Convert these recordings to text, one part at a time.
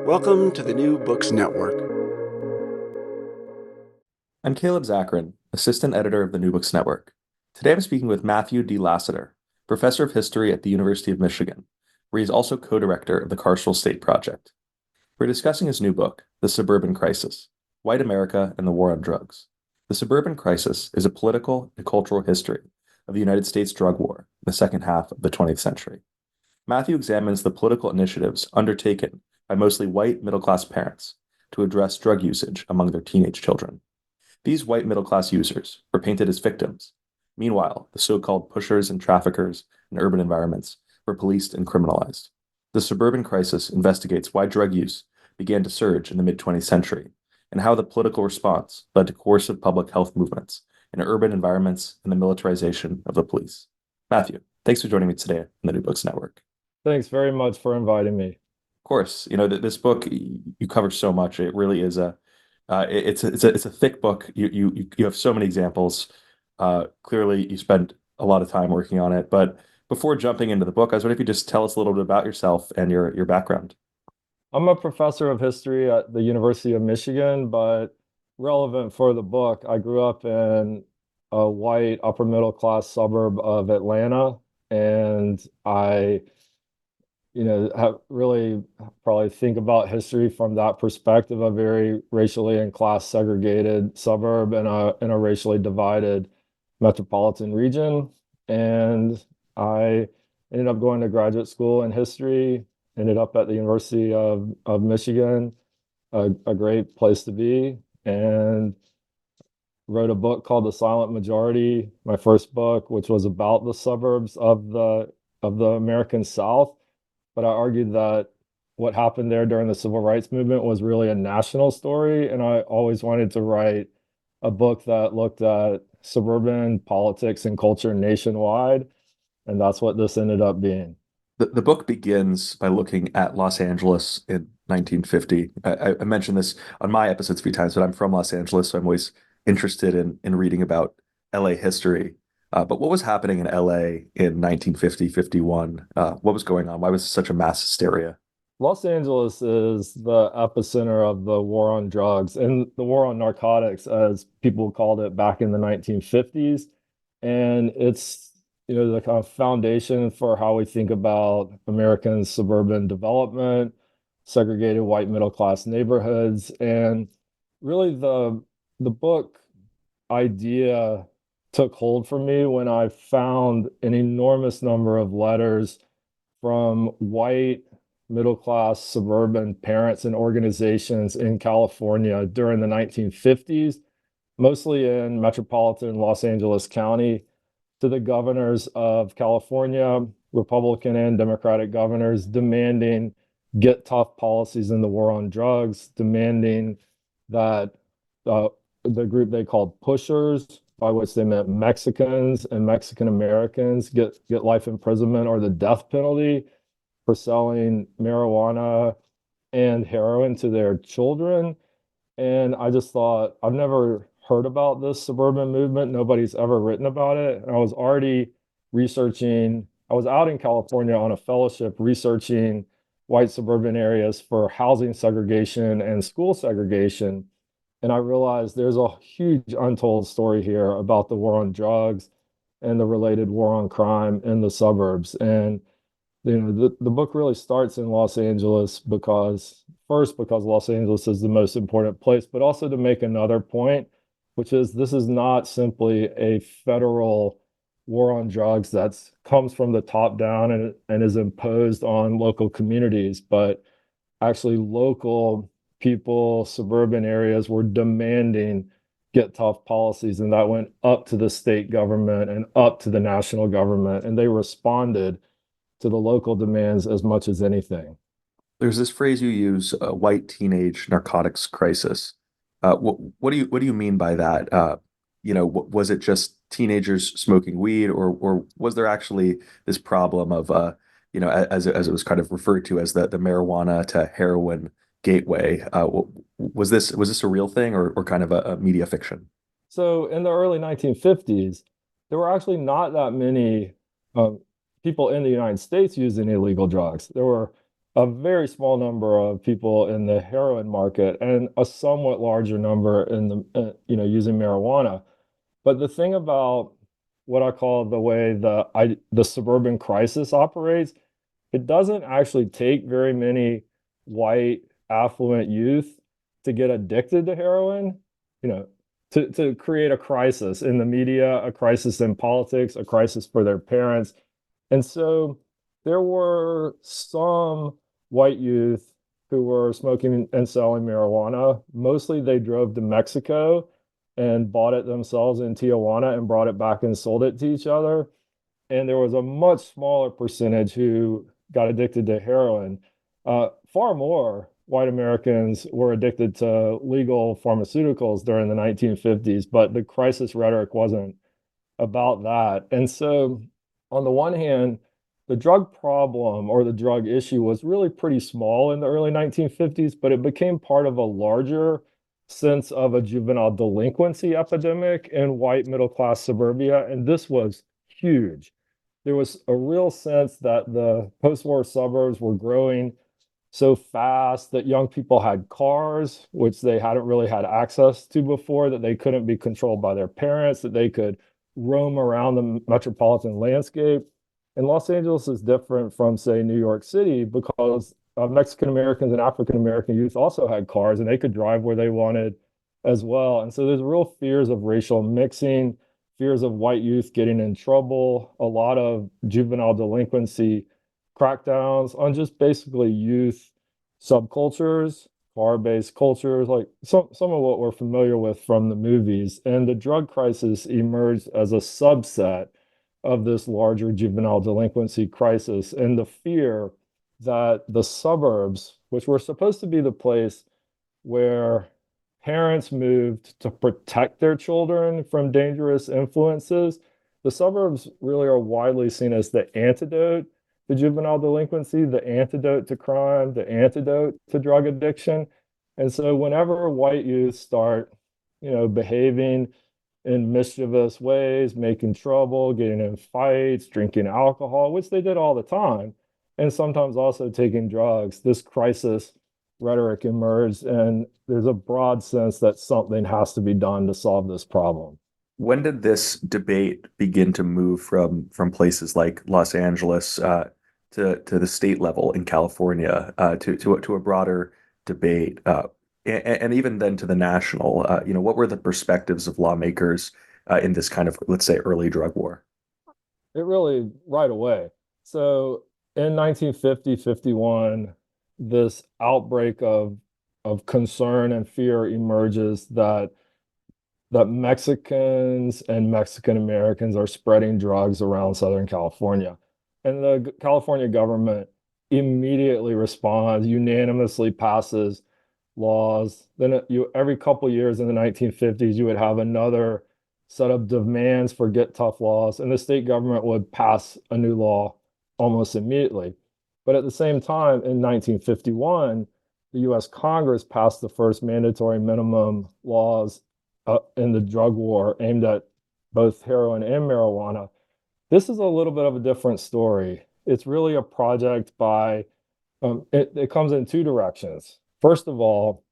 Welcome to the New Books Network. I'm Caleb Zachrin, Assistant Editor of the New Books Network. Today I'm speaking with Matthew D. Lassiter, Professor of History at the University of Michigan, where he's also co-director of the Carceral State Project. We're discussing his new book, The Suburban Crisis: White America and the War on Drugs. The Suburban Crisis is a political and cultural history of the United States drug war in the second half of the 20th century. Matthew examines the political initiatives undertaken by mostly white middle-class parents to address drug usage among their teenage children. These white middle-class users were painted as victims. Meanwhile, the so-called pushers and traffickers in urban environments were policed and criminalized. The Suburban Crisis investigates why drug use began to surge in the mid-20th century and how the political response led to coercive public health movements in urban environments and the militarization of the police. Matthew, thanks for joining me today on the New Books Network. Thanks very much for inviting me. Of course, this book, you cover so much. It really is it's a thick book. You have so many examples. Clearly, you spent a lot of time working on it. But before jumping into the book, I was wondering if you just tell us a little bit about yourself and your background. I'm a professor of history at the University of Michigan, but relevant for the book, I grew up in a white upper middle class suburb of Atlanta, and I have really probably think about history from that perspective, a very racially and class segregated suburb in a racially divided metropolitan region. And I ended up going to graduate school in history, ended up at the University of Michigan, a great place to be, and wrote a book called The Silent Majority, my first book, which was about the suburbs of the American South. But I argued that what happened there during the civil rights movement was really a national story. And I always wanted to write a book that looked at suburban politics and culture nationwide. And that's what this ended up being. The book begins by looking at Los Angeles in 1950. I mentioned this on my episodes a few times, but I'm from Los Angeles, so I'm always interested in reading about LA history. But what was happening in LA in 1950, 51? What was going on? Why was such a mass hysteria? Los Angeles is the epicenter of the war on drugs and the war on narcotics, as people called it back in the 1950s. And it's the kind of foundation for how we think about American suburban development, segregated white middle class neighborhoods. And really the book idea took hold for me when I found an enormous number of letters from white middle class suburban parents and organizations in California during the 1950s, mostly in metropolitan Los Angeles County, to the governors of California, Republican and Democratic governors, demanding get tough policies in the war on drugs, demanding that the group they called pushers, by which they meant Mexicans and Mexican Americans, get life imprisonment or the death penalty for selling marijuana and heroin to their children. And I just thought, I've never heard about this suburban movement. Nobody's ever written about it. And I was already researching, I was out in California on a fellowship researching white suburban areas for housing segregation and school segregation. And I realized there's a huge untold story here about the war on drugs and the related war on crime in the suburbs. And the book really starts in Los Angeles because Los Angeles is the most important place, but also to make another point, which is this is not simply a federal war on drugs that comes from the top down and is imposed on local communities, but actually local people, suburban areas were demanding get tough policies, and that went up to the state government and up to the national government, and they responded to the local demands as much as anything. There's this phrase you use, white teenage narcotics crisis. What do you mean by that? Was it just teenagers smoking weed, or was there actually this problem of, as it was kind of referred to as the marijuana to heroin gateway? Was this a real thing or kind of a media fiction? So in the early 1950s, there were actually not that many people in the United States using illegal drugs. There were a very small number of people in the heroin market and a somewhat larger number in the using marijuana. But the thing about what I call the way the suburban crisis operates, it doesn't actually take very many white affluent youth to get addicted to heroin, you know, to create a crisis in the media, a crisis in politics, a crisis for their parents. And so there were some white youth who were smoking and selling marijuana. Mostly they drove to Mexico and bought it themselves in Tijuana and brought it back and sold it to each other. And there was a much smaller percentage who got addicted to heroin. Far more white Americans were addicted to legal pharmaceuticals during the 1950s, but the crisis rhetoric wasn't about that. And so, on the one hand, the drug problem or the drug issue was really pretty small in the early 1950s, but it became part of a larger sense of a juvenile delinquency epidemic in white middle class suburbia. And this was huge. There was a real sense that the post war suburbs were growing so fast that young people had cars, which they hadn't really had access to before, that they couldn't be controlled by their parents, that they could roam around the metropolitan landscape. And Los Angeles is different from, say, New York City because Mexican Americans and African American youth also had cars and they could drive where they wanted as well. And so there's real fears of racial mixing, fears of white youth getting in trouble, a lot of juvenile delinquency crackdowns on just basically youth subcultures, bar-based cultures, like some of what we're familiar with from the movies. And the drug crisis emerged as a subset of this larger juvenile delinquency crisis, and the fear that the suburbs, which were supposed to be the place where parents moved to protect their children from dangerous influences, the suburbs really are widely seen as the antidote to juvenile delinquency, the antidote to crime, the antidote to drug addiction. And so whenever white youth start, behaving in mischievous ways, making trouble, getting in fights, drinking alcohol, which they did all the time, and sometimes also taking drugs, this crisis rhetoric emerged, and there's a broad sense that something has to be done to solve this problem. When did this debate begin to move from places like Los Angeles to the state level in California to a broader debate and even then to the national? What were the perspectives of lawmakers in this kind of, let's say, early drug war? It really right away. So in 1950, 51, this outbreak of concern and fear emerges that Mexicans and Mexican Americans are spreading drugs around Southern California. And the California government immediately responds, unanimously passes laws. Then every couple of years in the 1950s, you would have another set of demands for get tough laws, and the state government would pass a new law almost immediately. But at the same time, in 1951, the US Congress passed the first mandatory minimum laws in the drug war aimed at both heroin and marijuana. This is a little bit of a different story. It's really a project by, it comes in two directions. First of all,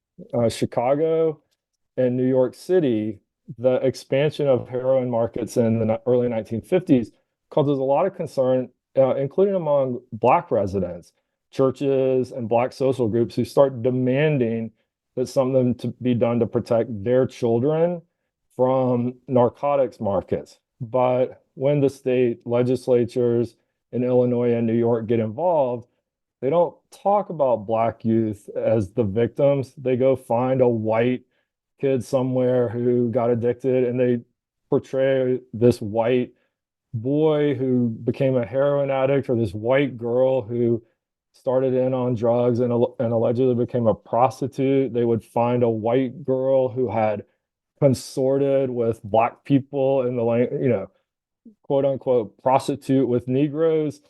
Chicago and New York City, the expansion of heroin markets in the early 1950s causes a lot of concern, including among Black residents, churches, and Black social groups who start demanding that something to be done to protect their children from narcotics markets. But when the state legislatures in Illinois and New York get involved, they don't talk about Black youth as the victims. They go find a white kid somewhere who got addicted, and they portray this white boy who became a heroin addict, or this white girl who started in on drugs and allegedly became a prostitute. They would find a white girl who had consorted with Black people in the, quote unquote, prostitute with Negroes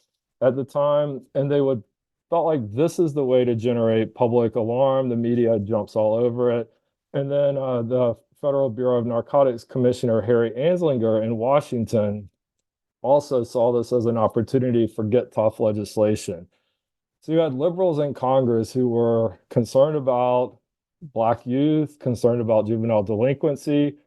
at the time. And they would felt like this is the way to generate public alarm. The media jumps all over it. And then the Federal Bureau of Narcotics Commissioner Harry Anslinger in Washington also saw this as an opportunity for get tough legislation. So you had liberals in Congress who were concerned about Black youth, concerned about juvenile delinquency,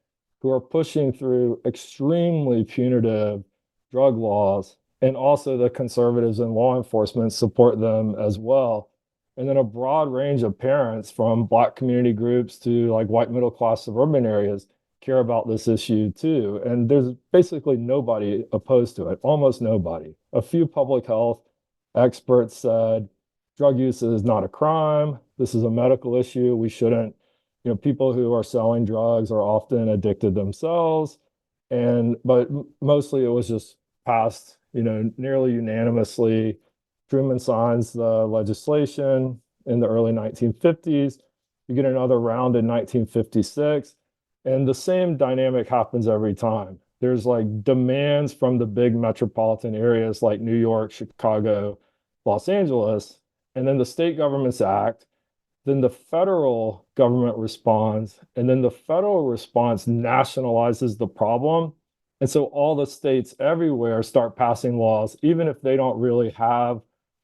who are pushing through extremely punitive drug laws. And also the conservatives in law enforcement support them as well. And then a broad range of parents from Black community groups to like white middle class suburban areas care about this issue too. And there's basically nobody opposed to it, almost nobody. A few public health experts said drug use is not a crime. This is a medical issue. We shouldn't, people who are selling drugs are often addicted themselves. But mostly it was just passed, nearly unanimously. Truman signs the legislation in the early 1950s. You get another round in 1956. And the same dynamic happens every time. There's like demands from the big metropolitan areas like New York, Chicago, Los Angeles, and then the state governments act, then the federal government responds, and then the federal response nationalizes the problem. And so all the states everywhere start passing laws, even if they don't really have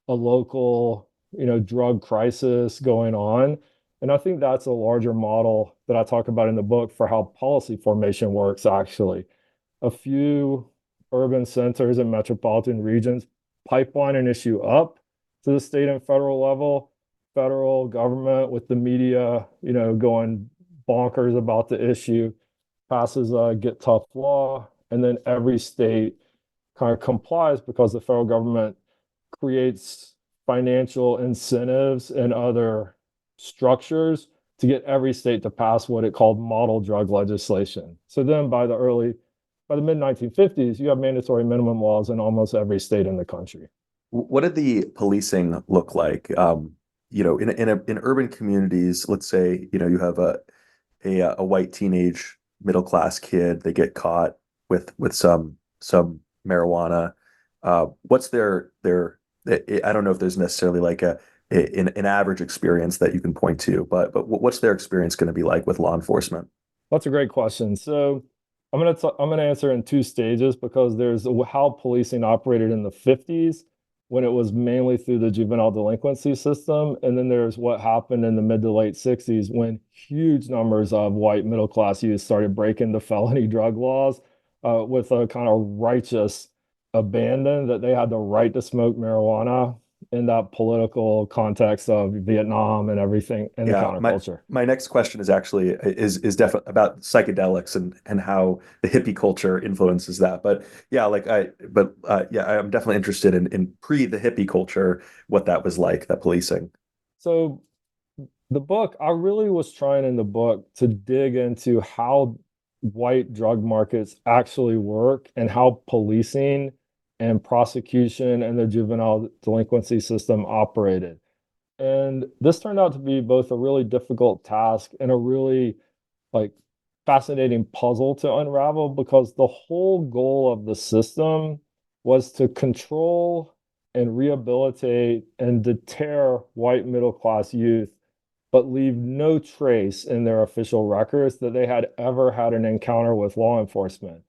a local, drug crisis going on. And I think that's a larger model that I talk about in the book for how policy formation works, actually. A few urban centers and metropolitan regions pipeline an issue up to the state and federal level. Federal government with the media, going bonkers about the issue, passes a get tough law, and then every state kind of complies because the federal government creates financial incentives and other structures to get every state to pass what it called model drug legislation. So then by the mid 1950s, you have mandatory minimum laws in almost every state in the country. What did the policing look like? In urban communities, let's say, you have a white teenage middle class kid, they get caught with some marijuana. What's their I don't know if there's necessarily like an average experience that you can point to, but what's their experience going to be like with law enforcement? That's a great question. So I'm going to answer in two stages because there's how policing operated in the 50s when it was mainly through the juvenile delinquency system. And then there's what happened in the mid to late 60s when huge numbers of white middle class youth started breaking the felony drug laws with a kind of righteous abandon that they had the right to smoke marijuana in that political context of Vietnam and everything and the counterculture. My next question is actually is definitely about psychedelics and how the hippie culture influences that. But yeah, I'm definitely interested in pre the hippie culture, what that was like, that policing. So the book, I really was trying in the book to dig into how white drug markets actually work and how policing and prosecution and the juvenile delinquency system operated. And this turned out to be both a really difficult task and a really like fascinating puzzle to unravel because the whole goal of the system was to control and rehabilitate and deter white middle class youth, but leave no trace in their official records that they had ever had an encounter with law enforcement.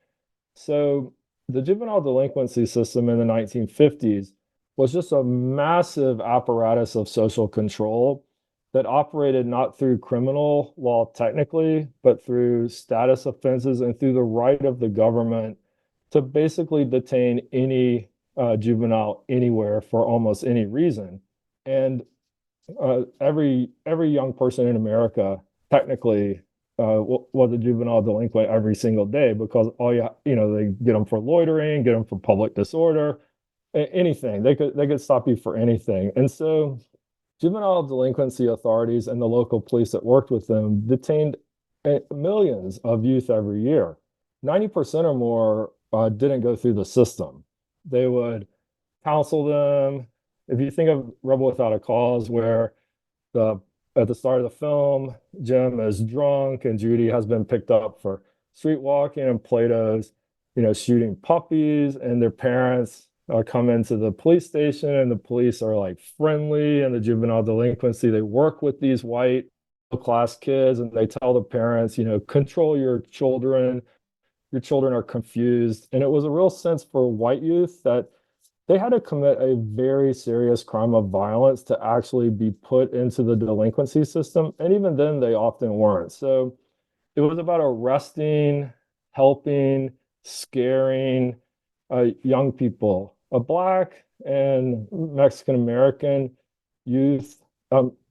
So the juvenile delinquency system in the 1950s was just a massive apparatus of social control that operated not through criminal law technically, but through status offenses and through the right of the government to basically detain any juvenile anywhere for almost any reason. And every young person in America technically was a juvenile delinquent every single day because they get them for loitering, get them for public disorder, anything. They could stop you for anything. And so juvenile delinquency authorities and the local police that worked with them detained millions of youth every year. 90% or more didn't go through the system. They would counsel them. If you think of Rebel Without a Cause, where at the start of the film, Jim is drunk and Judy has been picked up for street walking, and Plato's, shooting puppies, and their parents come into the police station, and the police are like friendly, and the juvenile delinquency, they work with these white class kids, and they tell the parents, control your children are confused. And it was a real sense for white youth that they had to commit a very serious crime of violence to actually be put into the delinquency system. And even then, they often weren't. So it was about arresting, helping, scaring young people, a Black and Mexican American youth.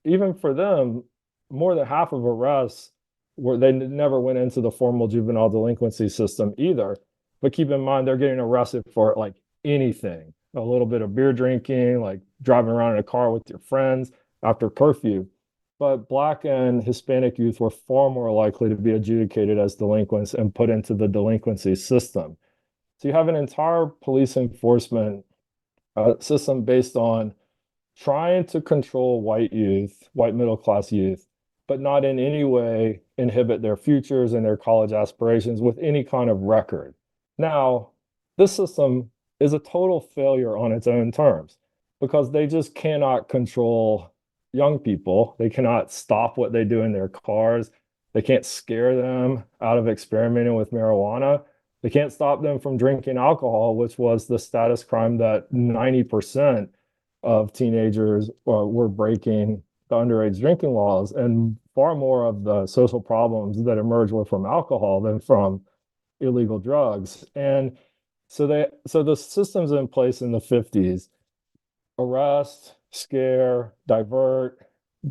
Even for them, more than half of arrests were they never went into the formal juvenile delinquency system either. But keep in mind, they're getting arrested for like anything, a little bit of beer drinking, like driving around in a car with your friends after curfew. But Black and Hispanic youth were far more likely to be adjudicated as delinquents and put into the delinquency system. So you have an entire police enforcement system based on trying to control white youth, white middle class youth, but not in any way inhibit their futures and their college aspirations with any kind of record. Now, this system is a total failure on its own terms because they just cannot control young people. They cannot stop what they do in their cars. They can't scare them out of experimenting with marijuana. They can't stop them from drinking alcohol, which was the status crime that 90% of teenagers were breaking the underage drinking laws. And far more of the social problems that emerged were from alcohol than from illegal drugs. And so the systems in place in the 50s: arrest, scare, divert,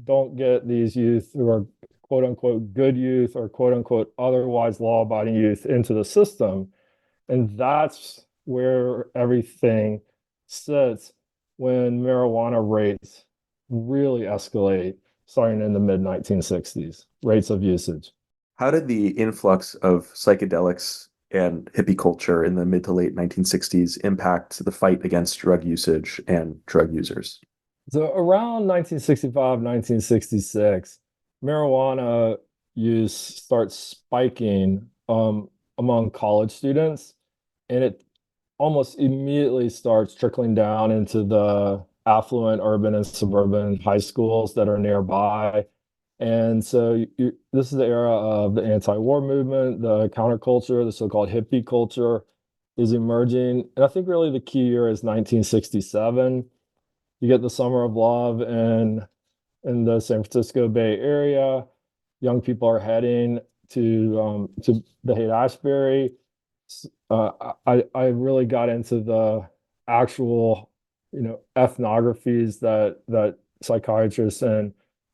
don't get these youth who are quote unquote good youth or quote unquote otherwise law abiding youth into the system. And that's where everything sits when marijuana rates really escalate starting in the mid 1960s, rates of usage. How did the influx of psychedelics and hippie culture in the mid to late 1960s impact the fight against drug usage and drug users? So around 1965, 1966, marijuana use starts spiking among college students, and it almost immediately starts trickling down into the affluent urban and suburban high schools that are nearby. And so this is the era of the anti-war movement, the counterculture, the so-called hippie culture is emerging. And I think really the key year is 1967. You get the Summer of Love in the San Francisco Bay Area. Young people are heading to the Haight-Ashbury. I really got into the actual, ethnographies that psychiatrists and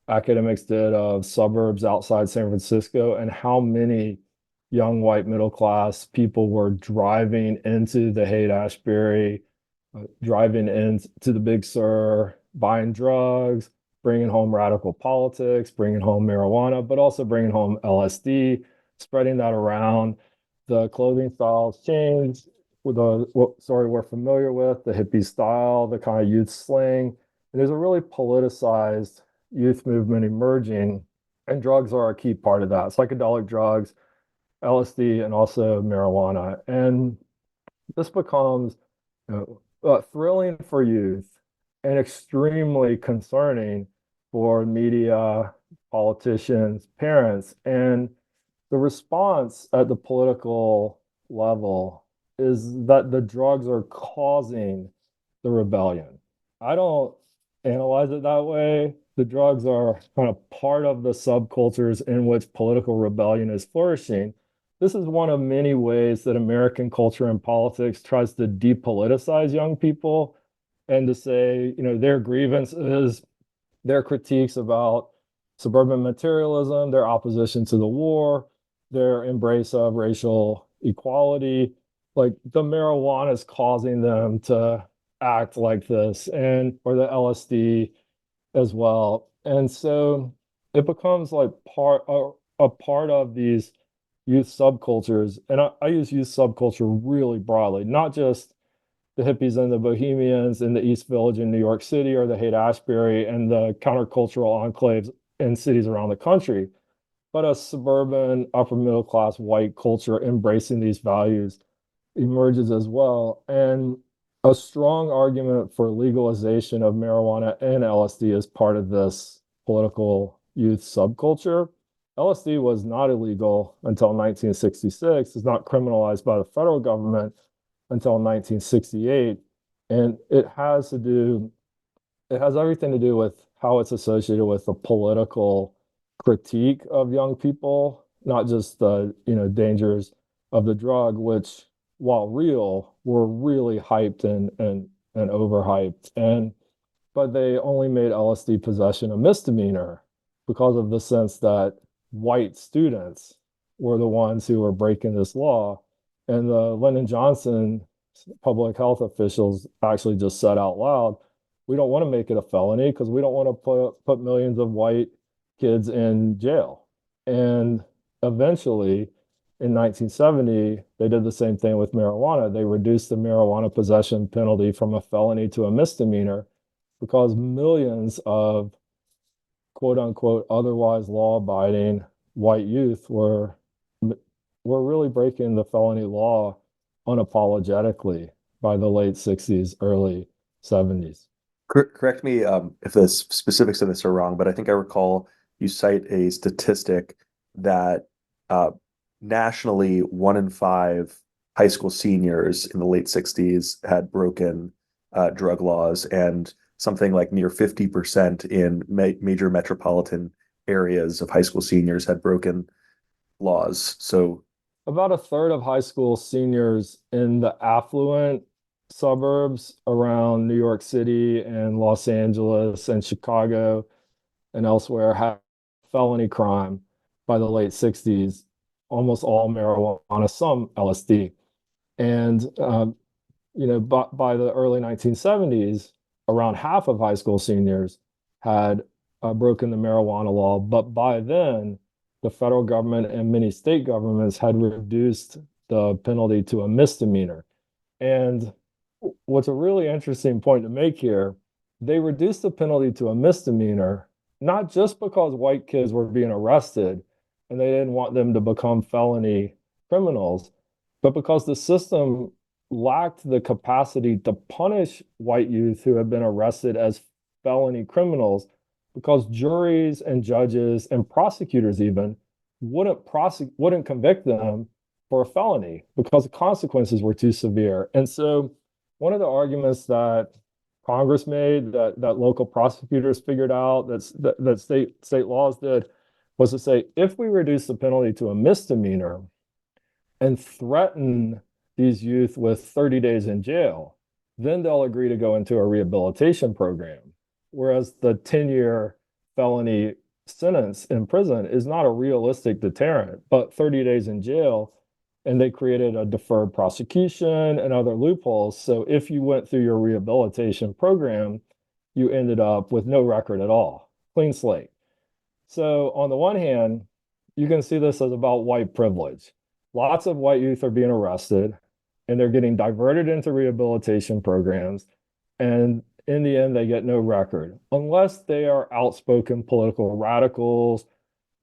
academics did of suburbs outside San Francisco and how many young white middle class people were driving into the Haight-Ashbury, driving into the Big Sur, buying drugs, bringing home radical politics, bringing home marijuana, but also bringing home LSD, spreading that around. The clothing styles changed. What story we're familiar with, the hippie style, the kind of youth slang. And there's a really politicized youth movement emerging, and drugs are a key part of that. Psychedelic drugs, LSD, and also marijuana. And this becomes thrilling for youth and extremely concerning for media, politicians, parents. And the response at the political level is that the drugs are causing the rebellion. I don't analyze it that way. The drugs are kind of part of the subcultures in which political rebellion is flourishing. This is one of many ways that American culture and politics tries to depoliticize young people and to say, their grievances, their critiques about suburban materialism, their opposition to the war, their embrace of racial equality, like the marijuana is causing them to act like this, or the LSD as well. And so it becomes like a part of these youth subcultures. And I use youth subculture really broadly, not just the hippies and the bohemians in the East Village in New York City or the Haight-Ashbury and the countercultural enclaves in cities around the country, but a suburban, upper middle class white culture embracing these values emerges as well. And a strong argument for legalization of marijuana and LSD is part of this political youth subculture. LSD was not illegal until 1966. It's not criminalized by the federal government until 1968. And it has everything to do with how it's associated with the political critique of young people, not just the, dangers of the drug, which, while real, were really hyped and overhyped. But they only made LSD possession a misdemeanor because of the sense that white students were the ones who were breaking this law. And the Lyndon Johnson public health officials actually just said out loud, we don't want to make it a felony because we don't want to put millions of white kids in jail. And eventually, in 1970, they did the same thing with marijuana. They reduced the marijuana possession penalty from a felony to a misdemeanor because millions of quote unquote otherwise law-abiding white youth were really breaking the felony law unapologetically by the late 60s, early 70s. Correct me if the specifics of this are wrong, but I think I recall you cite a statistic that nationally 1 in 5 high school seniors in the late 60s had broken drug laws, and something like near 50% in major metropolitan areas of high school seniors had broken laws. So about a third of high school seniors in the affluent suburbs around New York City and Los Angeles and Chicago and elsewhere had felony crime by the late 60s, almost all marijuana, some LSD. And, by the early 1970s, around half of high school seniors had broken the marijuana law. But by then, the federal government and many state governments had reduced the penalty to a misdemeanor. And what's a really interesting point to make here, they reduced the penalty to a misdemeanor, not just because white kids were being arrested and they didn't want them to become felony criminals, but because the system lacked the capacity to punish white youth who had been arrested as felony criminals, because juries and judges and prosecutors even wouldn't convict them for a felony because the consequences were too severe. And so one of the arguments that Congress made, that local prosecutors figured out, that state laws did, was to say, if we reduce the penalty to a misdemeanor and threaten these youth with 30 days in jail, then they'll agree to go into a rehabilitation program. Whereas the 10-year felony sentence in prison is not a realistic deterrent, but 30 days in jail, and they created a deferred prosecution and other loopholes. So if you went through your rehabilitation program, you ended up with no record at all, clean slate. So on the one hand, you can see this as about white privilege. Lots of white youth are being arrested and they're getting diverted into rehabilitation programs. And in the end, they get no record unless they are outspoken political radicals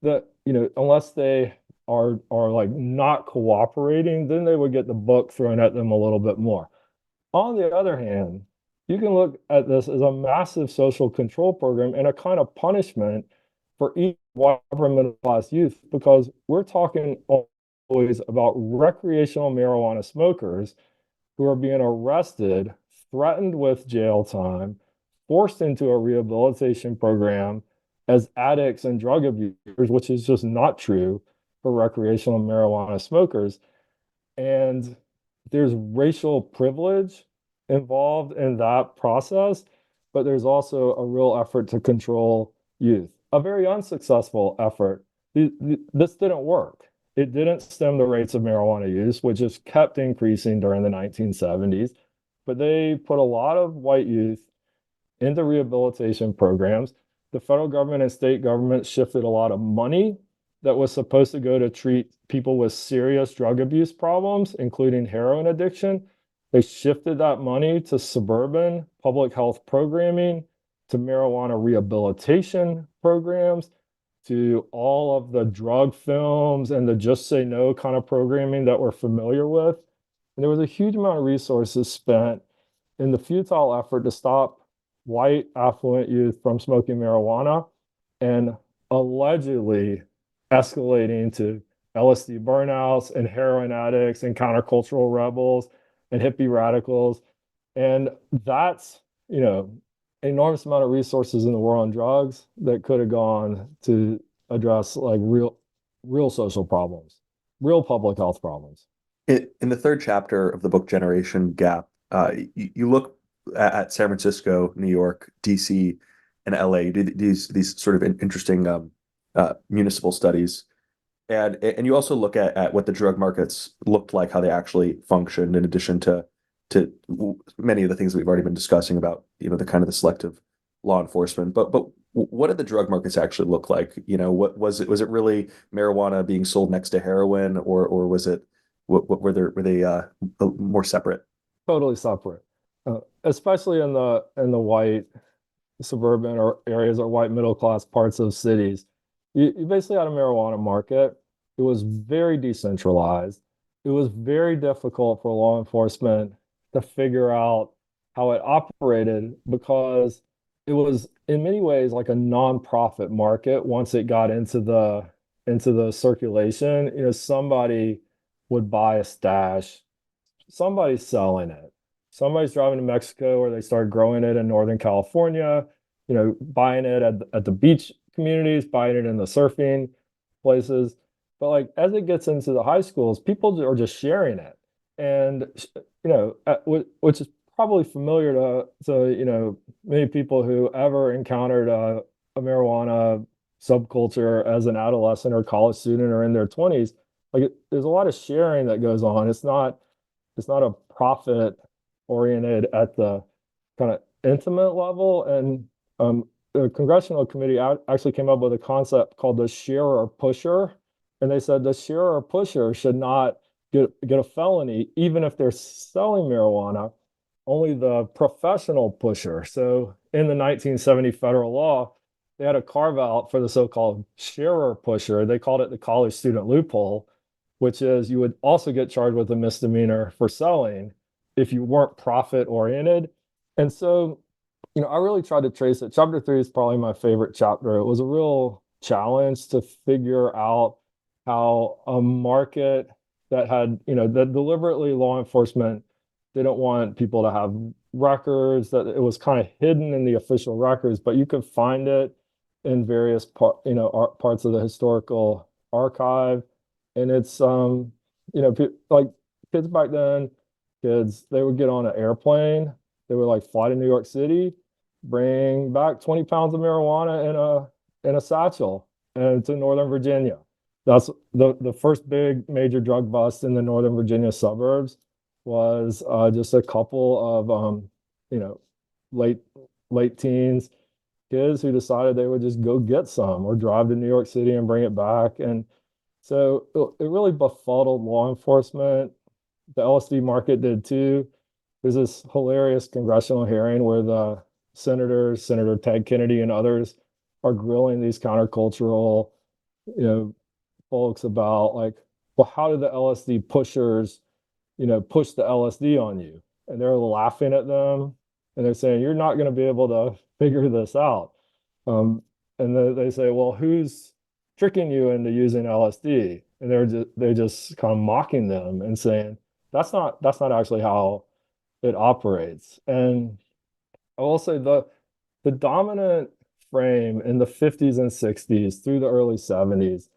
that, unless they are like not cooperating, then they would get the book thrown at them a little bit more. On the other hand, you can look at this as a massive social control program and a kind of punishment for each white upper middle class youth, because we're talking always about recreational marijuana smokers who are being arrested, threatened with jail time, forced into a rehabilitation program as addicts and drug abusers, which is just not true for recreational marijuana smokers. And there's racial privilege involved in that process, but there's also a real effort to control youth, a very unsuccessful effort. This didn't work. It didn't stem the rates of marijuana use, which just kept increasing during the 1970s. But they put a lot of white youth into rehabilitation programs. The federal government and state government shifted a lot of money that was supposed to go to treat people with serious drug abuse problems, including heroin addiction. They shifted that money to suburban public health programming, to marijuana rehabilitation programs, to all of the drug films and the Just Say No kind of programming that we're familiar with. And there was a huge amount of resources spent in the futile effort to stop white affluent youth from smoking marijuana and allegedly escalating to LSD burnouts and heroin addicts and countercultural rebels and hippie radicals. And that's, an enormous amount of resources in the war on drugs that could have gone to address like real social problems, real public health problems. In the third chapter of the book Generation Gap, you look at San Francisco, New York, DC, and LA. You did these sort of interesting municipal studies, and you also look at what the drug markets looked like, how they actually functioned, in addition to many of the things that we've already been discussing about, the kind of the selective law enforcement. But what did the drug markets actually look like? What was it? Was it really marijuana being sold next to heroin, or was it what were they more separate? Totally separate, especially in the white suburban or areas or white middle class parts of cities. You basically had a marijuana market. It was very decentralized. It was very difficult for law enforcement to figure out how it operated because it was in many ways like a nonprofit market once it got into the circulation. Somebody would buy a stash, somebody's selling it. Somebody's driving to Mexico or they start growing it in Northern California, buying it at the beach communities, buying it in the surfing places. But like as it gets into the high schools, people are just sharing it. And, which is probably familiar to many people who ever encountered a marijuana subculture as an adolescent or college student or in their 20s. Like there's a lot of sharing that goes on. It's not a profit oriented at the kind of intimate level. And the congressional committee actually came up with a concept called the sharer pusher. And they said the sharer pusher should not get a felony, even if they're selling marijuana, only the professional pusher. So in the 1970 federal law, they had a carve out for the so-called sharer pusher. They called it the college student loophole, which is you would also get charged with a misdemeanor for selling if you weren't profit oriented. And so, I really tried to trace it. Chapter 3 is probably my favorite chapter. It was a real challenge to figure out how a market that had, that deliberately law enforcement didn't want people to have records, that it was kind of hidden in the official records, but you could find it in various parts of the historical archive. And it's like kids back then, they would get on an airplane, they would like fly to New York City, bring back 20 pounds of marijuana in a satchel and to Northern Virginia. That's the first big major drug bust in the Northern Virginia suburbs was just a couple of late teens kids who decided they would just go get some or drive to New York City and bring it back. And so it really befuddled law enforcement. The LSD market did too. There's this hilarious congressional hearing where the Senator Ted Kennedy and others are grilling these countercultural, folks about like, well, how did the LSD pushers, push the LSD on you? And they're laughing at them and they're saying, you're not going to be able to figure this out. And then they say, well, who's tricking you into using LSD? And they're just kind of mocking them and saying, that's not actually how it operates. And I will say the dominant frame in the 50s and 60s through the early 70s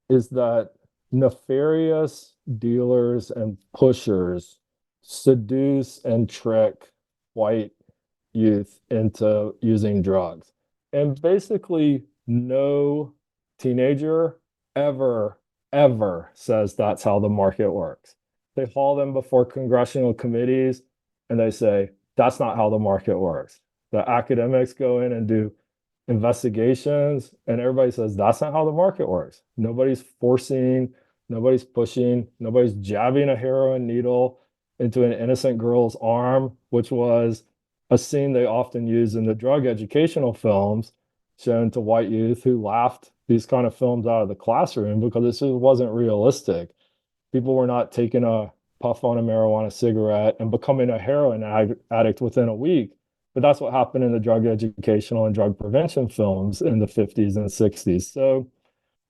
is that nefarious dealers and pushers seduce and trick white youth into using drugs. And basically, no teenager ever says that's how the market works. They haul them before congressional committees and they say, that's not how the market works. The academics go in and do investigations, and everybody says, that's not how the market works. Nobody's forcing, nobody's pushing, nobody's jabbing a heroin needle into an innocent girl's arm, which was a scene they often use in the drug educational films shown to white youth who laughed these kind of films out of the classroom because it just wasn't realistic. People were not taking a puff on a marijuana cigarette and becoming a heroin addict within a week. But that's what happened in the drug educational and drug prevention films in the 50s and 60s. So,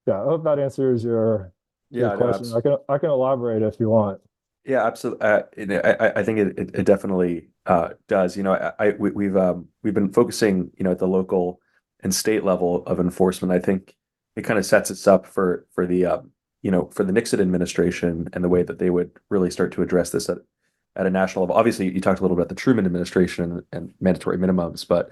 yeah, I hope that answers your question. I can elaborate if you want. Yeah, absolutely. I think it definitely does. We've been focusing, at the local and state level of enforcement. I think it kind of sets us up for the Nixon administration and the way that they would really start to address this at a national level. Obviously, you talked a little bit about the Truman administration and mandatory minimums, but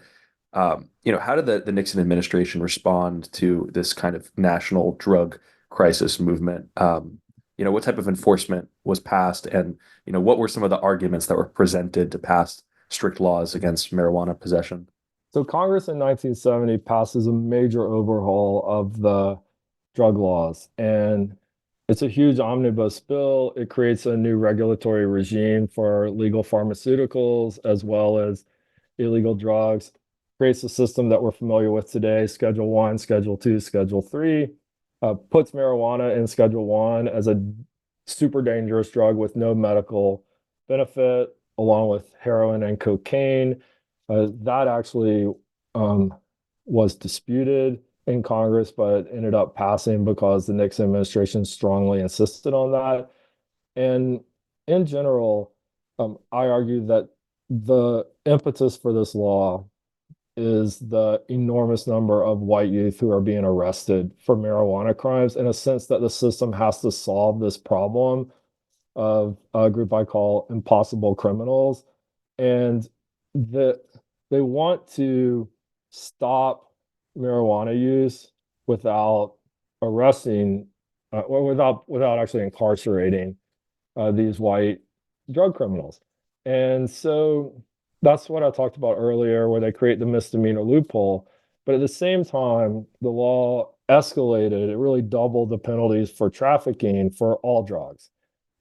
how did the Nixon administration respond to this kind of national drug crisis movement? What type of enforcement was passed, and what were some of the arguments that were presented to pass strict laws against marijuana possession? So Congress in 1970 passes a major overhaul of the drug laws, and it's a huge omnibus bill. It creates a new regulatory regime for legal pharmaceuticals as well as illegal drugs, creates a system that we're familiar with today, Schedule 1, Schedule 2, Schedule 3, puts marijuana in Schedule 1 as a super dangerous drug with no medical benefit, along with heroin and cocaine. That actually was disputed in Congress, but ended up passing because the Nixon administration strongly insisted on that. And in general, I argue that the impetus for this law is the enormous number of white youth who are being arrested for marijuana crimes, in a sense that the system has to solve this problem of a group I call impossible criminals. And that they want to stop marijuana use without arresting or without actually incarcerating these white drug criminals. And so that's what I talked about earlier, where they create the misdemeanor loophole. But at the same time, the law escalated. It really doubled the penalties for trafficking for all drugs.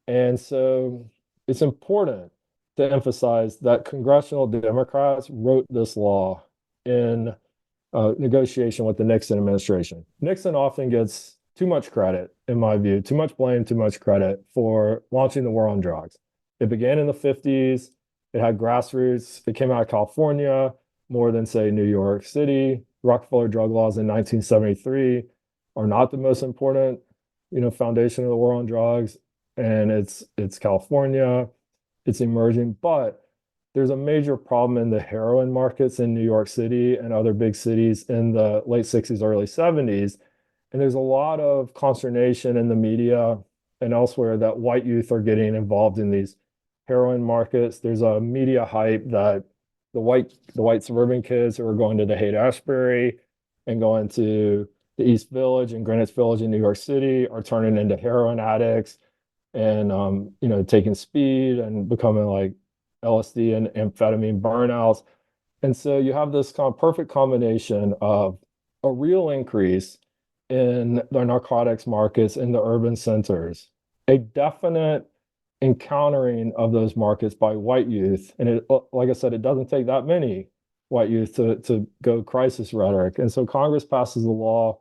And so it's important to emphasize that congressional Democrats wrote this law in negotiation with the Nixon administration. Nixon often gets too much credit, in my view, too much blame, too much credit for launching the war on drugs. It began in the 50s. It had grassroots. It came out of California more than, say, New York City. Rockefeller drug laws in 1973 are not the most important, foundation of the war on drugs. And it's California. It's emerging, but there's a major problem in the heroin markets in New York City and other big cities in the late 60s, early 70s. And there's a lot of consternation in the media and elsewhere that white youth are getting involved in these heroin markets. There's a media hype that the white suburban kids who are going to the Haight-Ashbury and going to the East Village and Greenwich Village in New York City are turning into heroin addicts and taking speed and becoming like LSD and amphetamine burnouts. And so you have this kind of perfect combination of a real increase in the narcotics markets in the urban centers, a definite encountering of those markets by white youth. And it, like I said, it doesn't take that many white youth to go crisis rhetoric. And so Congress passes the law,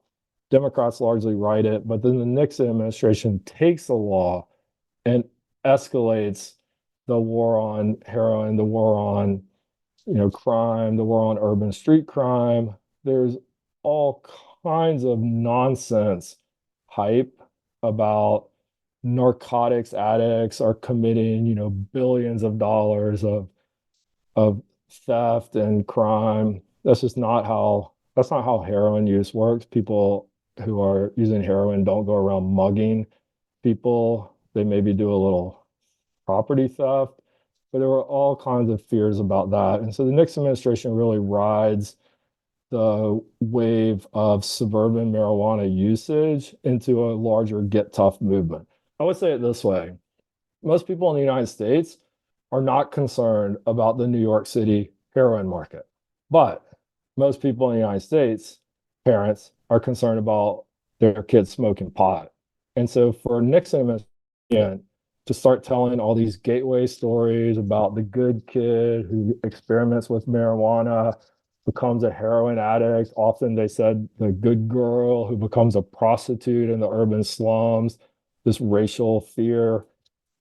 Democrats largely write it, but then the Nixon administration takes the law and escalates the war on heroin, the war on crime, the war on urban street crime. There's all kinds of nonsense hype about narcotics addicts are committing, billions of dollars of theft and crime. That's not how heroin use works. People who are using heroin don't go around mugging people. They maybe do a little property theft, but there were all kinds of fears about that. And so the Nixon administration really rides the wave of suburban marijuana usage into a larger get tough movement. I would say it this way. Most people in the United States are not concerned about the New York City heroin market, but most people in the United States, parents, are concerned about their kids smoking pot. And so for Nixon administration to start telling all these gateway stories about the good kid who experiments with marijuana, becomes a heroin addict. Often they said the good girl who becomes a prostitute in the urban slums, this racial fear.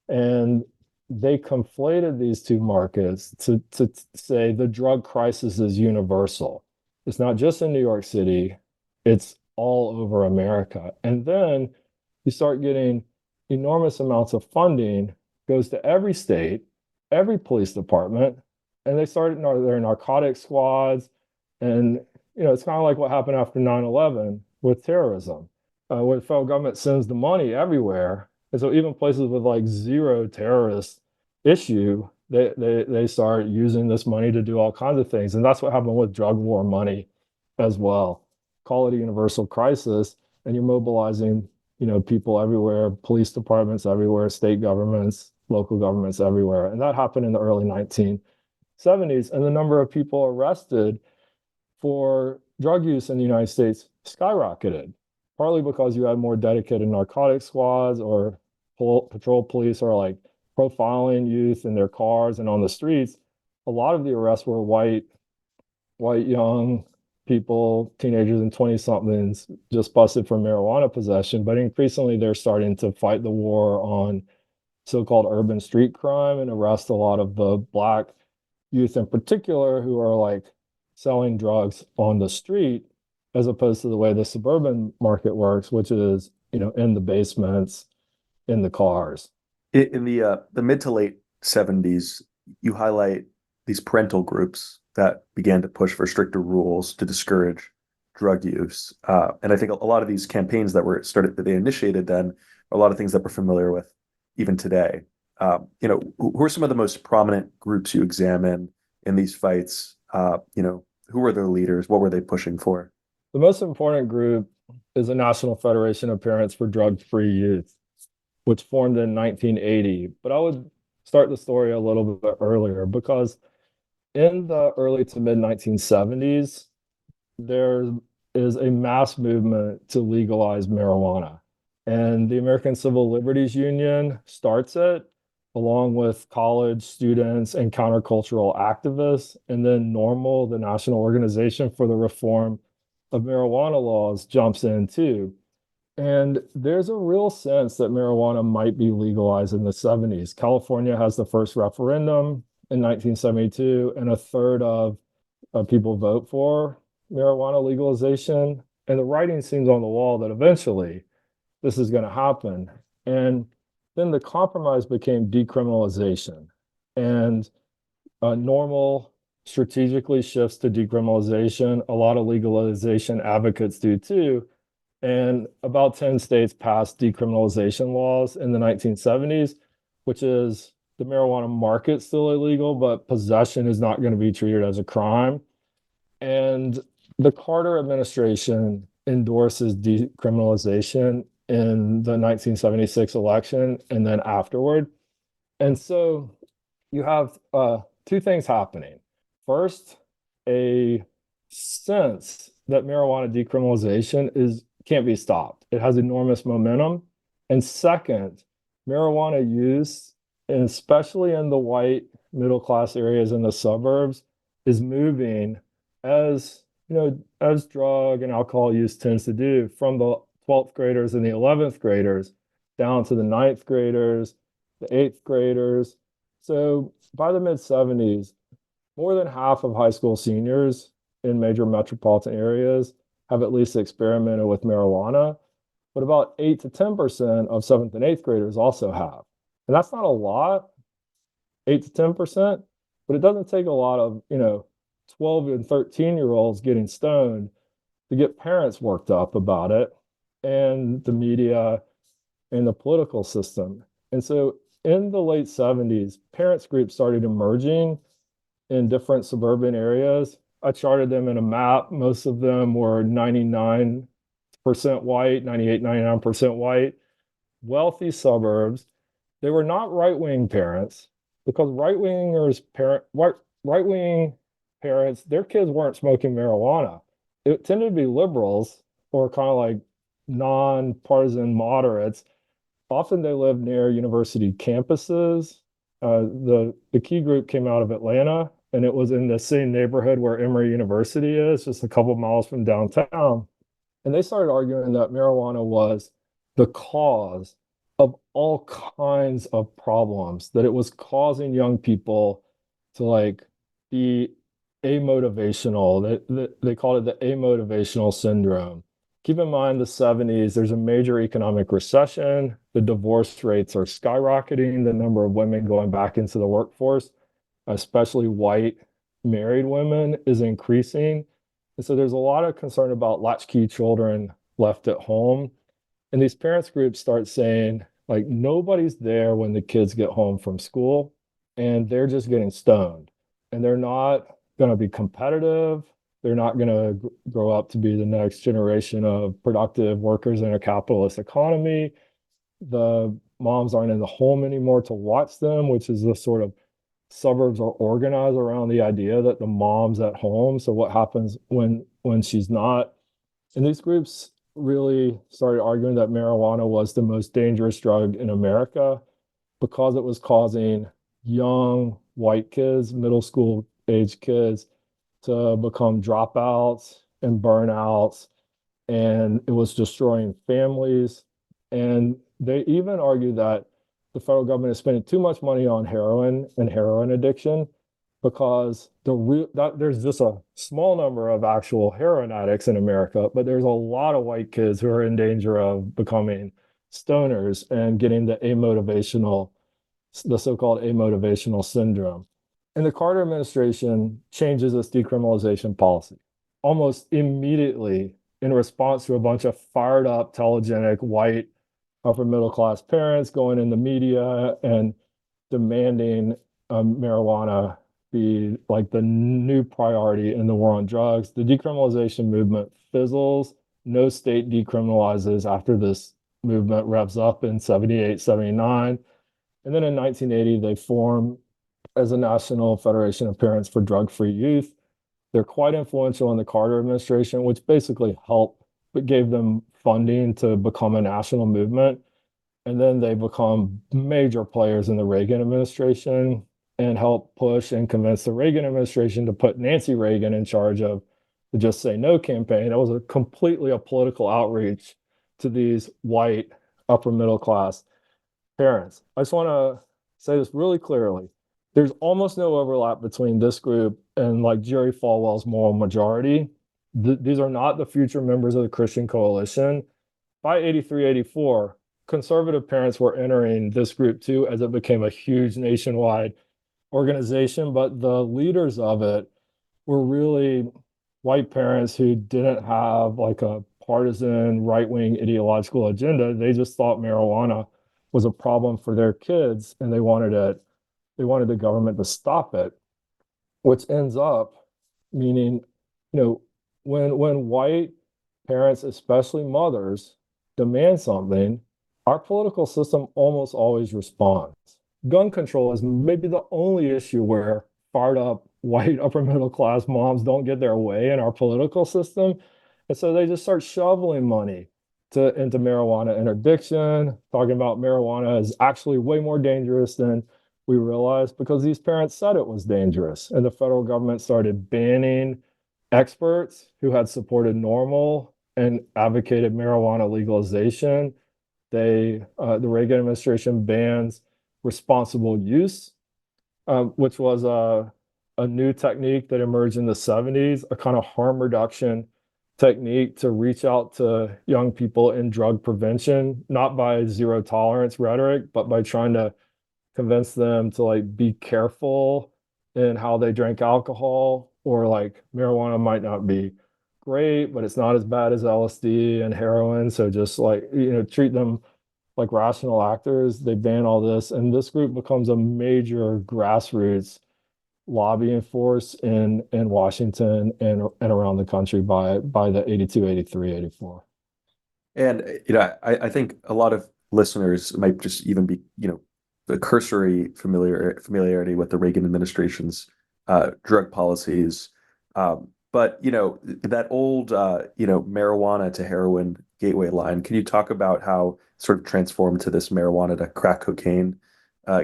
And they conflated these two markets to say the drug crisis is universal. It's not just in New York City, it's all over America. And then you start getting enormous amounts of funding, goes to every state, every police department, and they started their narcotic squads. And, it's kind of like what happened after 9/11 with terrorism, where the federal government sends the money everywhere. And so even places with like zero terrorist issue, they start using this money to do all kinds of things. And that's what happened with drug war money as well. Call it a universal crisis, and you're mobilizing, people everywhere, police departments everywhere, state governments, local governments everywhere. And that happened in the early 1970s. And the number of people arrested for drug use in the United States skyrocketed, partly because you had more dedicated narcotic squads, or patrol police are like profiling youth in their cars and on the streets. A lot of the arrests were white young people, teenagers and 20-somethings, just busted for marijuana possession. But increasingly, they're starting to fight the war on so-called urban street crime and arrest a lot of the Black youth in particular who are like selling drugs on the street, as opposed to the way the suburban market works, which is, in the basements, in the cars. In the mid to late 70s, you highlight these parental groups that began to push for stricter rules to discourage drug use. And I think a lot of these campaigns that they initiated then, are a lot of things that we're familiar with even today. Who are some of the most prominent groups you examine in these fights? Who were their leaders? What were they pushing for? The most important group is the National Federation of Parents for Drug-Free Youth, which formed in 1980. But I would start the story a little bit earlier, because in the early to mid 1970s, there is a mass movement to legalize marijuana. And the American Civil Liberties Union starts it, along with college students and countercultural activists. And then NORML, the National Organization for the Reform of Marijuana Laws, jumps in too. And there's a real sense that marijuana might be legalized in the 70s. California has the first referendum in 1972, and a third of people vote for marijuana legalization. And the writing seems on the wall that eventually this is going to happen. And then the compromise became decriminalization. And NORML strategically shifts to decriminalization. A lot of legalization advocates do too. And about 10 states passed decriminalization laws in the 1970s, which is the marijuana market still illegal, but possession is not going to be treated as a crime. And the Carter administration endorses decriminalization in the 1976 election and then afterward. And so you have two things happening. First, a sense that marijuana decriminalization can't be stopped. It has enormous momentum. And second, marijuana use, and especially in the white middle class areas in the suburbs, is moving as drug and alcohol use tends to do, from the 12th graders and the 11th graders down to the 9th graders, the 8th graders. So by the mid 70s, more than half of high school seniors in major metropolitan areas have at least experimented with marijuana, but about 8 to 10% of 7th and 8th graders also have. And that's not a lot, 8 to 10%, but it doesn't take a lot of, 12 and 13-year-olds getting stoned to get parents worked up about it, and the media and the political system. And so in the late 70s, parents groups started emerging in different suburban areas. I charted them in a map. Most of them were 99% white, 98, 99% white, wealthy suburbs. They were not right-wing parents, because right-wing parents, their kids weren't smoking marijuana. It tended to be liberals, or kind of like nonpartisan moderates. Often they lived near university campuses. The key group came out of Atlanta, and it was in the same neighborhood where Emory University is, just a couple miles from downtown. And they started arguing that marijuana was the cause of all kinds of problems, that it was causing young people to be amotivational. They called it the amotivational syndrome. Keep in mind, the 70s, there's a major economic recession. The divorce rates are skyrocketing, the number of women going back into the workforce. especially white married women, is increasing. And so there's a lot of concern about latchkey children left at home. And these parents groups start saying, like, nobody's there when the kids get home from school, and they're just getting stoned. And they're not going to be competitive. They're not going to grow up to be the next generation of productive workers in a capitalist economy. The moms aren't in the home anymore to watch them, which is the sort of suburbs are organized around the idea that the mom's at home. So what happens when she's not? And these groups really started arguing that marijuana was the most dangerous drug in America because it was causing young white kids, middle school age kids, to become dropouts and burnouts, and it was destroying families. And they even argue that the federal government is spending too much money on heroin and heroin addiction because there's just a small number of actual heroin addicts in America, but there's a lot of white kids who are in danger of becoming stoners and getting the so-called amotivational syndrome. And the Carter administration changes its decriminalization policy almost immediately in response to a bunch of fired up, telegenic, white, upper middle class parents going in the media and demanding marijuana be like the new priority in the war on drugs. The decriminalization movement fizzles. No state decriminalizes after this movement revs up in 78, 79. And then in 1980, they form as a National Federation of Parents for Drug-Free Youth. They're quite influential in the Carter administration, which basically helped, but gave them funding to become a national movement. And then they become major players in the Reagan administration and help push and convince the Reagan administration to put Nancy Reagan in charge of the Just Say No campaign. It was completely a political outreach to these white upper middle class parents. I just want to say this really clearly. There's almost no overlap between this group and like Jerry Falwell's moral majority. These are not the future members of the Christian Coalition. By 83, 84, conservative parents were entering this group too, as it became a huge nationwide organization. But the leaders of it were really white parents who didn't have like a partisan right-wing ideological agenda. They just thought marijuana was a problem for their kids, and they wanted the government to stop it, which ends up meaning, when white parents, especially mothers, demand something, our political system almost always responds. Gun control is maybe the only issue where fired up white upper middle class moms don't get their way in our political system. And so they just start shoveling money into marijuana interdiction, talking about marijuana is actually way more dangerous than we realized because these parents said it was dangerous. And the federal government started banning experts who had supported NORML and advocated marijuana legalization. The Reagan administration bans responsible use, which was a new technique that emerged in the 70s, a kind of harm reduction technique to reach out to young people in drug prevention, not by zero tolerance rhetoric, but by trying to convince them to like be careful in how they drink alcohol, or like marijuana might not be great, but it's not as bad as LSD and heroin. So just like, treat them like rational actors. They ban all this. And this group becomes a major grassroots lobbying force in Washington and around the country by the 82, 83, 84. And I think a lot of listeners might just even be the cursory familiarity with the Reagan administration's drug policies, but that old marijuana to heroin gateway line. Can you talk about how it sort of transformed to this marijuana to crack cocaine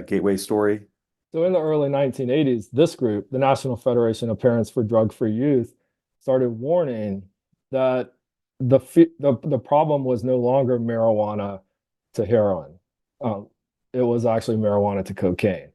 gateway story? So in the early 1980s, this group, the National Federation of Parents for Drug-Free Youth, started warning that the problem was no longer marijuana to heroin. It was actually marijuana to cocaine.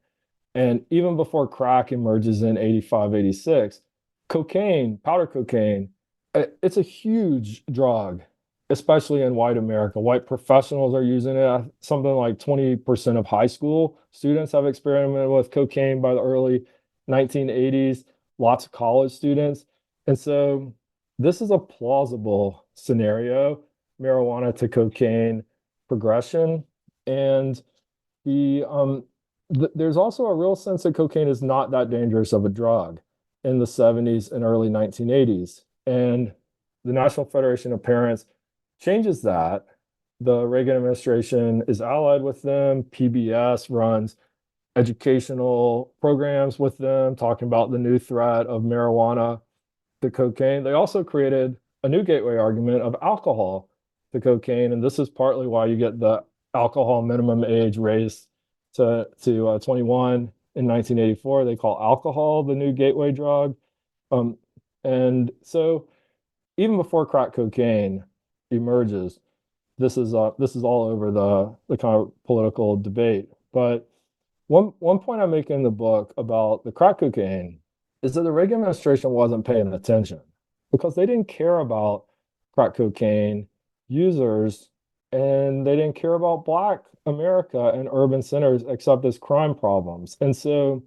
And even before crack emerges in 85, 86, cocaine, powder cocaine, it's a huge drug, especially in white America. White professionals are using it. Something like 20% of high school students have experimented with cocaine by the early 1980s, lots of college students. And so this is a plausible scenario, marijuana to cocaine progression. And there's also a real sense that cocaine is not that dangerous of a drug in the 70s and early 1980s. And the National Federation of Parents changes that. The Reagan administration is allied with them. PBS runs educational programs with them, talking about the new threat of marijuana to cocaine. They also created a new gateway argument of alcohol to cocaine. And this is partly why you get the alcohol minimum age raised to 21 in 1984. They call alcohol the new gateway drug. And so even before crack cocaine emerges, this is all over the kind of political debate. But one point I make in the book about the crack cocaine is that the Reagan administration wasn't paying attention because they didn't care about crack cocaine users, and they didn't care about Black America and urban centers except as crime problems. And so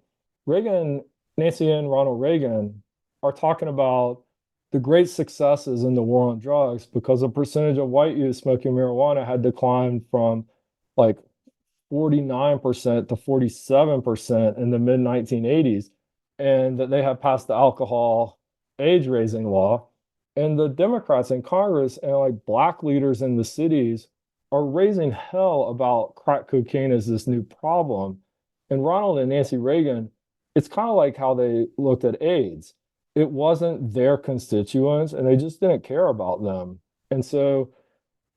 Nancy and Ronald Reagan are talking about the great successes in the war on drugs because the percentage of white youth smoking marijuana had declined from like 49% to 47% in the mid 1980s, and that they have passed the alcohol age raising law. And the Democrats in Congress and like Black leaders in the cities are raising hell about crack cocaine as this new problem. And Ronald and Nancy Reagan, it's kind of like how they looked at AIDS. It wasn't their constituents, and they just didn't care about them. And so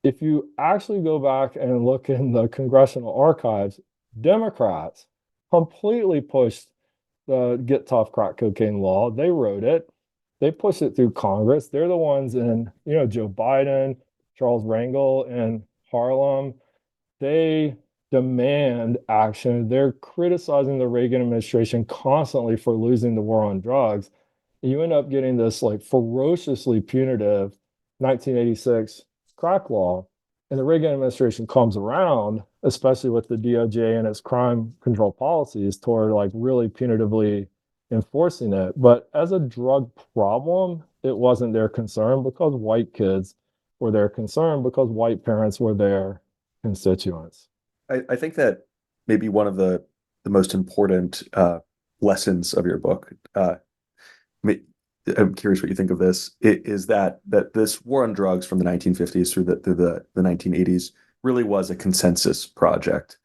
if you actually go back and look in the congressional archives, Democrats completely pushed the Get Tough Crack Cocaine law. They wrote it. They pushed it through Congress. They're the ones in, Joe Biden, Charles Rangel in Harlem. They demand action. They're criticizing the Reagan administration constantly for losing the war on drugs. And you end up getting this like ferociously punitive 1986 crack law. And the Reagan administration comes around, especially with the DOJ and its crime control policies, toward like really punitively enforcing it. But as a drug problem, it wasn't their concern because white kids were their concern because white parents were their constituents. I think that maybe one of the most important lessons of your book, I'm curious what you think of this, is that this war on drugs from the 1950s through the 1980s really was a consensus project.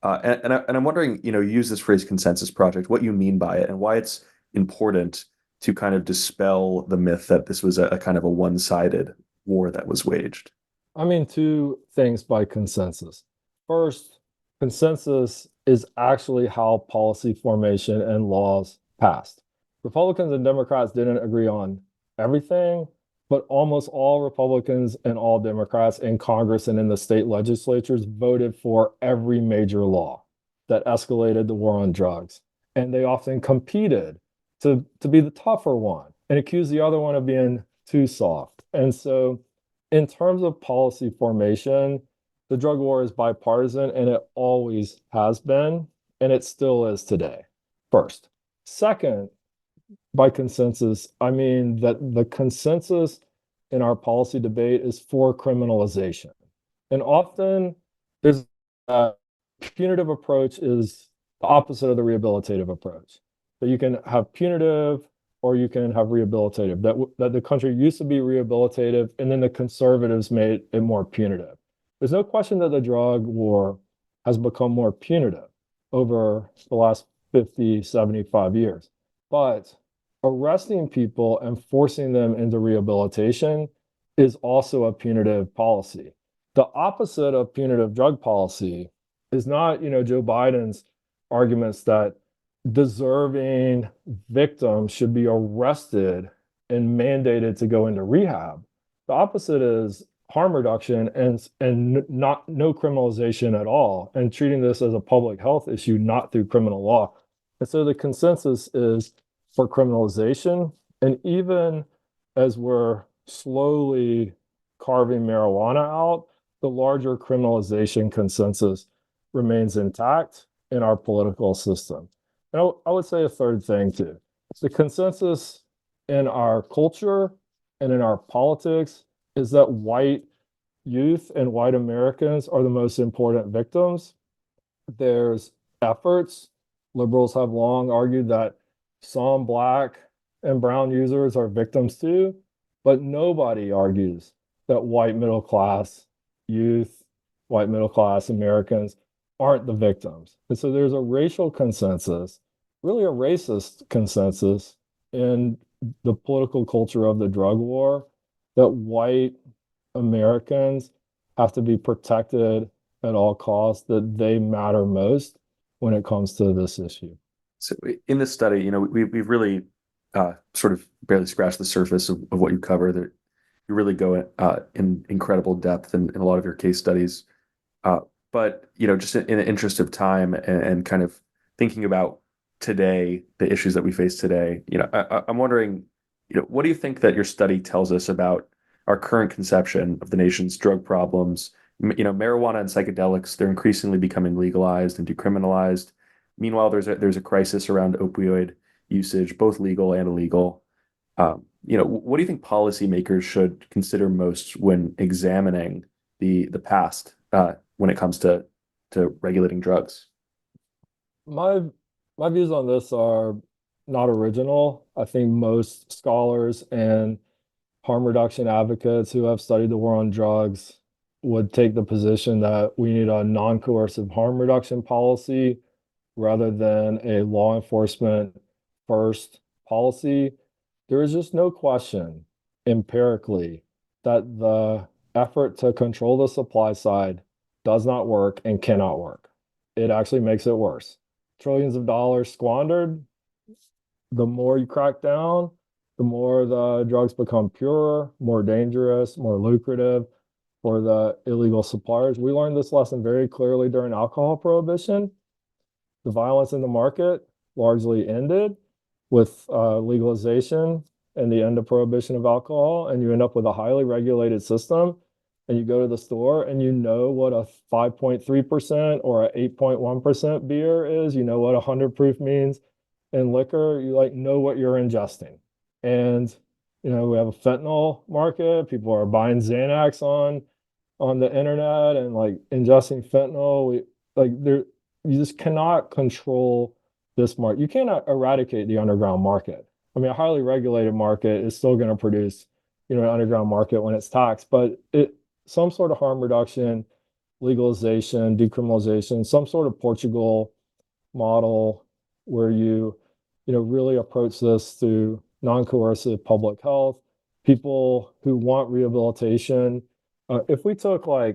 And I'm wondering, you use this phrase consensus project, what you mean by it and why it's important to kind of dispel the myth that this was a kind of a one-sided war that was waged. I mean, two things by consensus. First, consensus is actually how policy formation and laws passed. Republicans and Democrats didn't agree on everything, but almost all Republicans and all Democrats in Congress and in the state legislatures voted for every major law that escalated the war on drugs. And they often competed to be the tougher one and accused the other one of being too soft. And so in terms of policy formation, the drug war is bipartisan, and it always has been, and it still is today, first. Second, by consensus, I mean that the consensus in our policy debate is for criminalization. And often there's a punitive approach is the opposite of the rehabilitative approach. That you can have punitive or you can have rehabilitative. That the country used to be rehabilitative, and then the conservatives made it more punitive. There's no question that the drug war has become more punitive over the last 50, 75 years. But arresting people and forcing them into rehabilitation is also a punitive policy. The opposite of punitive drug policy is not, Joe Biden's arguments that deserving victims should be arrested and mandated to go into rehab. The opposite is harm reduction and no criminalization at all, and treating this as a public health issue, not through criminal law. And so the consensus is for criminalization. And even as we're slowly carving marijuana out, the larger criminalization consensus remains intact in our political system. And I would say a third thing too. The consensus in our culture and in our politics is that white youth and white Americans are the most important victims. There's efforts. Liberals have long argued that some black and brown users are victims too, but nobody argues that white middle class youth, white middle class Americans aren't the victims. And so there's a racial consensus, really a racist consensus in the political culture of the drug war that white Americans have to be protected at all costs, that they matter most when it comes to this issue. So in this study, we've really sort of barely scratched the surface of what you cover. That you really go in incredible depth in a lot of your case studies. But just in the interest of time and kind of thinking about today, the issues that we face today, I'm wondering, what do you think that your study tells us about our current conception of the nation's drug problems? Marijuana and psychedelics, they're increasingly becoming legalized and decriminalized. Meanwhile, there's a crisis around opioid usage, both legal and illegal. What do you think policymakers should consider most when examining the past when it comes to regulating drugs? My my views on this are not original. I think most scholars and harm reduction advocates who have studied the war on drugs would take the position that we need a non-coercive harm reduction policy rather than a law enforcement first policy. There is just no question empirically that the effort to control the supply side does not work and cannot work. It actually makes it worse. Trillions of dollars squandered. The more you crack down, the more the drugs become purer, more dangerous, more lucrative for the illegal suppliers. We learned this lesson very clearly during alcohol prohibition. The violence in the market largely ended with legalization and the end of prohibition of alcohol, and you end up with a highly regulated system. And you go to the store and you know what a 5.3% or a 8.1% beer is. You know what 100 proof means in liquor. You know what you're ingesting. And we have a fentanyl market. People are buying Xanax on the internet and ingesting fentanyl. You just cannot control this market. You cannot eradicate the underground market. I mean, a highly regulated market is still going to produce, an underground market when it's taxed, but some sort of harm reduction, legalization, decriminalization, some sort of Portugal model where you really approach this through non-coercive public health, people who want rehabilitation. If we took a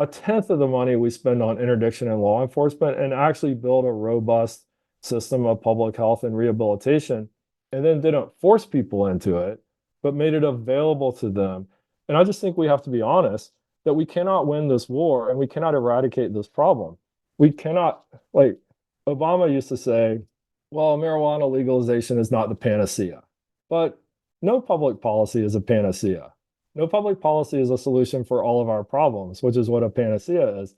tenth of the money we spend on interdiction and law enforcement and actually build a robust system of public health and rehabilitation, and then didn't force people into it, but made it available to them. And I just think we have to be honest that we cannot win this war and we cannot eradicate this problem. We cannot, Obama used to say, well, marijuana legalization is not the panacea. But no public policy is a panacea. No public policy is a solution for all of our problems, which is what a panacea is.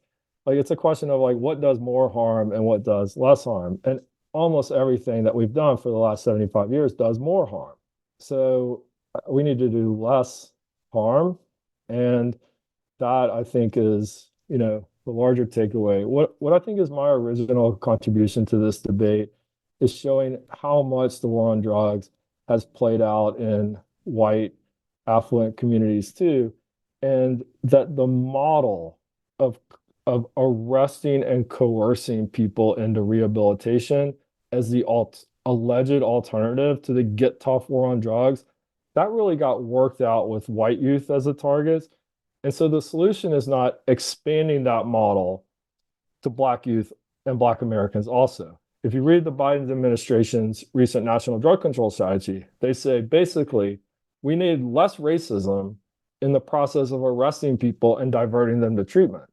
It's a question of what does more harm and what does less harm. And almost everything that we've done for the last 75 years does more harm. So we need to do less harm. And that, I think, is, the larger takeaway. What I think is my original contribution to this debate is showing how much the war on drugs has played out in white affluent communities too, and that the model of arresting and coercing people into rehabilitation as the alleged alternative to the get tough war on drugs, that really got worked out with white youth as a target. And so the solution is not expanding that model to Black youth and Black Americans also. If you read the Biden administration's recent national drug control strategy, they say basically we need less racism in the process of arresting people and diverting them to treatment.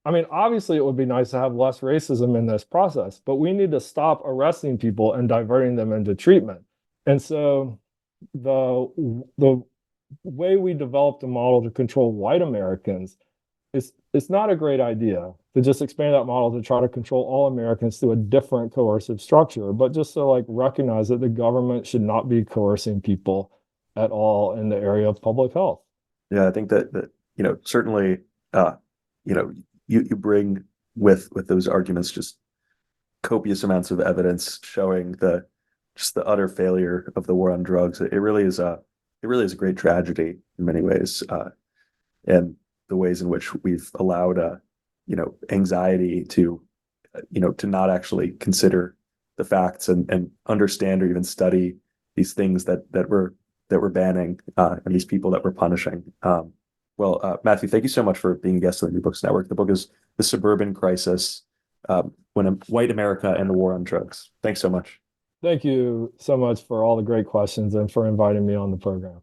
I mean, obviously it would be nice to have less racism in this process, but we need to stop arresting people and diverting them into treatment. And so the way we developed a model to control white Americans it's not a great idea to just expand that model to try to control all Americans through a different coercive structure, but just to like recognize that the government should not be coercing people at all in the area of public health. Yeah, I think that certainly you bring with those arguments just copious amounts of evidence showing the utter failure of the war on drugs. It really is a great tragedy in many ways, and the ways in which we've allowed anxiety to to not actually consider the facts and understand or even study these things that we're banning, and these people that we're punishing. Matthew, thank you so much for being a guest on the New Books Network. The book is The Suburban Crisis, when White America and the War on Drugs. Thanks so much. Thank you so much for all the great questions and for inviting me on the program.